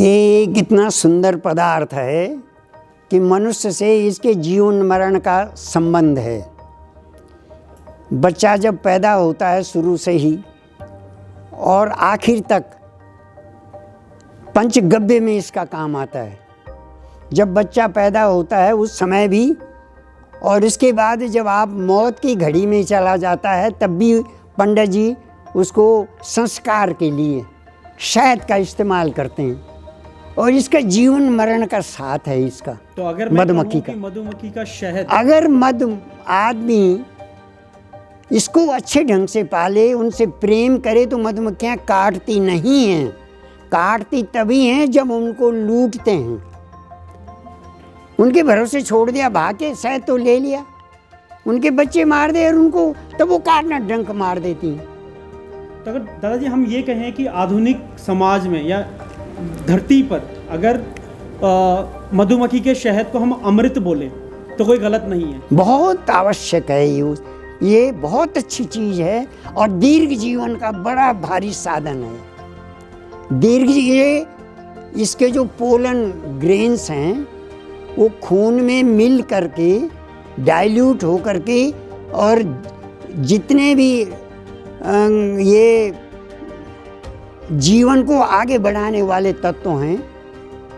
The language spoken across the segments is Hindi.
ये कितना सुंदर पदार्थ है कि मनुष्य से इसके जीवन मरण का संबंध है। बच्चा जब पैदा होता है शुरू से ही और आखिर तक पंचगव्य में इसका काम आता है। जब बच्चा पैदा होता है उस समय भी, और इसके बाद जब आप मौत की घड़ी में चला जाता है तब भी पंडित जी उसको संस्कार के लिए शहद का इस्तेमाल करते हैं। और इसका जीवन मरण का साथ है इसका। तो अगर मधुमक्खी का शहद, अगर आदमी इसको अच्छे ढंग से पाले, उनसे प्रेम करे तो मधुमक्खियाँ काटती नहीं हैं। काटती तभी हैं जब उनको लूटते हैं। उनके भरोसे छोड़ दिया, भाग के शहद तो ले लिया, उनके बच्चे मार दे और उनको तब वो काटना डंक मार देती हैं। तो अगर दादाजी हम ये कहें कि आधुनिक समाज में या धरती पर अगर मधुमक्खी के शहद को हम अमृत बोले तो कोई गलत नहीं है। बहुत आवश्यक है ये बहुत अच्छी चीज़ है और दीर्घ जीवन का बड़ा भारी साधन है। ये इसके जो पोलन ग्रेन्स हैं वो खून में मिल करके डाइल्यूट हो करके, और जितने भी ये जीवन को आगे बढ़ाने वाले तत्व हैं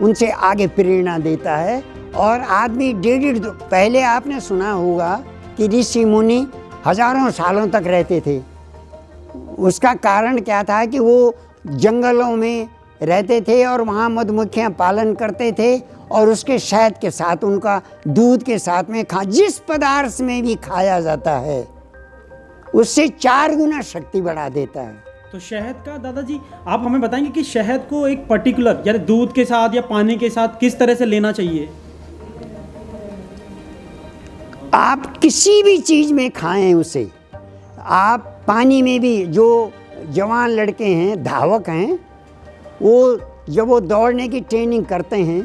उनसे आगे प्रेरणा देता है। और आदमी पहले आपने सुना होगा कि ऋषि मुनि हजारों सालों तक रहते थे। उसका कारण क्या था कि वो जंगलों में रहते थे और वहाँ मधुमक्खियाँ पालन करते थे, और उसके शहद के साथ, उनका दूध के साथ में जिस पदार्थ में भी खाया जाता है उससे 4 गुना शक्ति बढ़ा देता है। तो शहद का दादाजी आप हमें बताएंगे कि शहद को एक पर्टिकुलर यानी दूध के साथ या पानी के साथ किस तरह से लेना चाहिए? आप किसी भी चीज़ में खाएं उसे। आप पानी में भी, जो जवान लड़के हैं, धावक हैं, वो जब वो दौड़ने की ट्रेनिंग करते हैं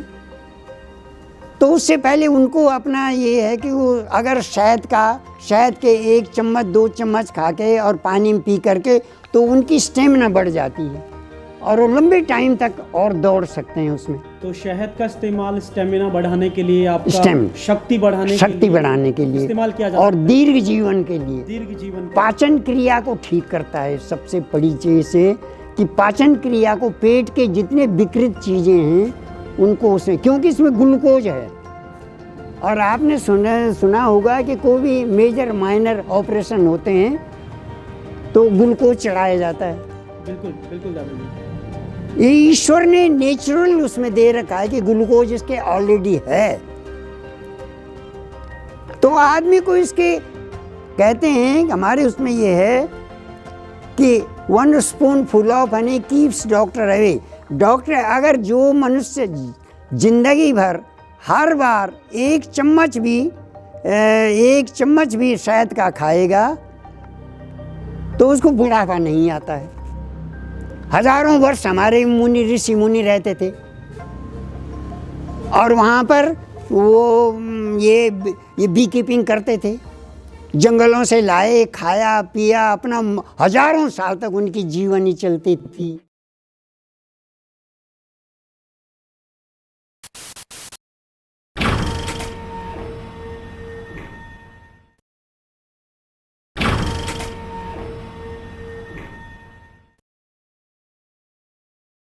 तो उससे पहले उनको अपना ये है कि वो अगर शहद के 1 चम्मच 2 चम्मच खा के और पानी में पी करके तो उनकी स्टेमिना बढ़ जाती है और वो लंबे टाइम तक और दौड़ सकते हैं उसमें। तो शहद का इस्तेमाल स्टेमिना बढ़ाने के लिए, आपका शक्ति बढ़ाने के लिए इस्तेमाल किया जाता है, और दीर्घ जीवन के लिए, पाचन क्रिया को ठीक करता है। सबसे बड़ी चीज़ है कि पाचन क्रिया को, पेट के जितने विकृत चीज़ें हैं उनको उसमें, क्योंकि इसमें ग्लूकोज है। और आपने सुना होगा कि कोई भी मेजर माइनर ऑपरेशन होते हैं तो ग्लूकोज चढ़ाया जाता है। बिल्कुल बिल्कुल दादाजी, ये ईश्वर ने नेचुरल उसमें दे रखा है कि ग्लूकोज इसके ऑलरेडी है। तो आदमी को इसके कहते हैं, हमारे उसमें ये है कि 1 spoonful of honey keeps doctor away. Doctor, अगर जो मनुष्य जिंदगी भर हर बार 1 चम्मच भी शहद का खाएगा तो उसको बुढ़ापा नहीं आता है। हजारों वर्ष हमारे ऋषि मुनि रहते थे और वहाँ पर वो ये बी कीपिंग करते थे, जंगलों से लाए, खाया पिया, अपना हजारों साल तक उनकी जीवनी चलती थी।